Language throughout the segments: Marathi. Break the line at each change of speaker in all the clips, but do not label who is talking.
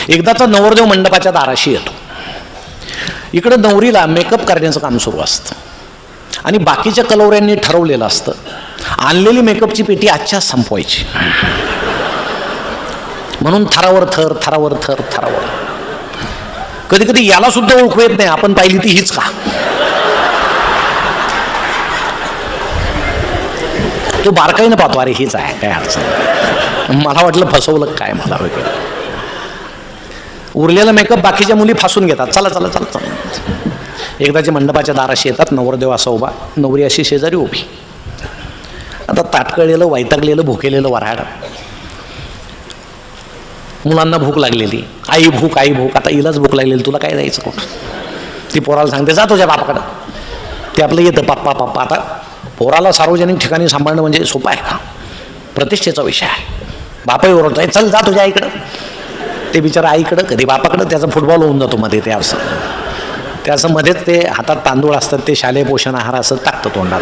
एकदाचा नवरदेव मंडपाच्या दाराशी येतो. इकडं नवरीला मेकअप करण्याचं काम सुरू असतं आणि बाकीच्या कलवऱ्यांनी ठरवलेलं असतं आणलेली मेकअपची पेटी आजच्या संपवायची. म्हणून थरावर थर थरावर थर थरावर. कधी कधी याला सुद्धा ओळखू येत नाही आपण पाहिली ती हीच का. तो बारकाईनं पाहतो, अरे हीच आहे, काय अडचण. मला वाटलं फसवलं काय मला वगैरे. उरलेला मेकअप बाकीच्या मुली फासून घेतात, चला चला चला चला. एकदाच्या मंडपाच्या दाराशी येतात, नवरदेव असा उभा, नवरी अशी शेजारी उभी. आता ताटकळलेलं वैतागलेलं भुकेलेलं वऱ्हाड, मुलांना भूक लागलेली, आई भूक आई भूक. आता हिलाच भूक लागलेली, तुला काय द्यायचं कुठं. ती पोराला सांगते जा तुझ्या बापाकडं. ते आपलं येतं पप्पा पप्पा. आता पोराला सार्वजनिक ठिकाणी सांभाळणं म्हणजे सोपं आहे का, प्रतिष्ठेचा विषय आहे. बापाही ओरडतो आहे चल जा तुझ्या आईकडं. ते बिचारा आईकडं कधी बापाकडं, त्याचा फुटबॉल होऊन जातो मध्ये. ते असं मध्येच ते हातात तांदूळ असतात, ते शालेय पोषण आहार असं टाकतं तोंडात.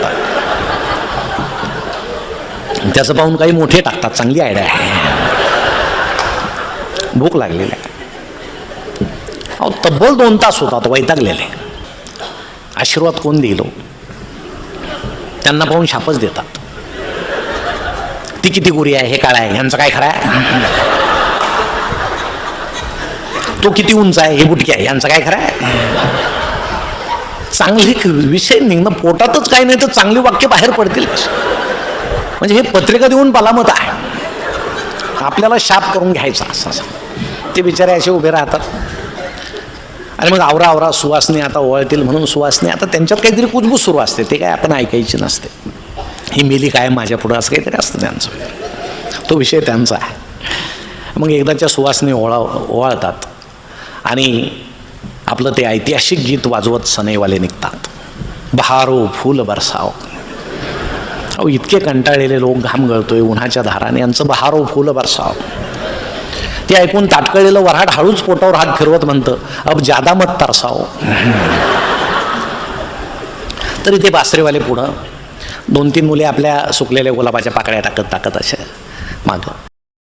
त्याचं पाहून काही मोठे टाकतात, चांगली आयडिया आहे. भूक लागलेली आहे. अहो तब्बल 2 तास होतात वैतागलेले. आशीर्वाद कोण दिलो, त्यांना पाहून शापच देतात. ती किती गोरी आहे, हे काळा आहे, यांचं काय खरं आहे. तो किती उंच आहे, हे बुटकी आहे, यांचं काय खरं आहे. चांगले विषय निघणं पोटातच काही नाही तर चांगली वाक्य बाहेर पडतील. म्हणजे हे पत्रिका देऊन बालामत आहे, आपल्याला शाप करून घ्यायचा असं. ते बिचारे असे उभे राहतात आणि मग आवरा आवरा सुवासनी आता ओळतील म्हणून सुवासनी आता त्यांच्यात काहीतरी कुजबूज सुरू असते, ते काय आपण ऐकायची नसते. ही मेली काय माझ्या पुढं असं काहीतरी असतं त्यांचं, तो विषय त्यांचा आहे. मग एकदाच्या सुवासनी ओवाळतात आणि आपलं ते ऐतिहासिक गीत वाजवत सनईवाले निघतात. बहारो फूल बरसाव. अहो इतके कंटाळलेले लोक, घाम गळतोय उन्हाच्या धाराने, यांचं बहारो फूल बरसाव. ते ऐकून ताटकळलेलं वऱ्हाड हळूच पोटावर हात फिरवत म्हणतं अब जादा मत तरसाव. तरी ते बासरीवाले पुढं 2-3 मुले आपल्या सुकलेल्या गुलाबाच्या पाकळ्या टाकत टाकत अशा मागं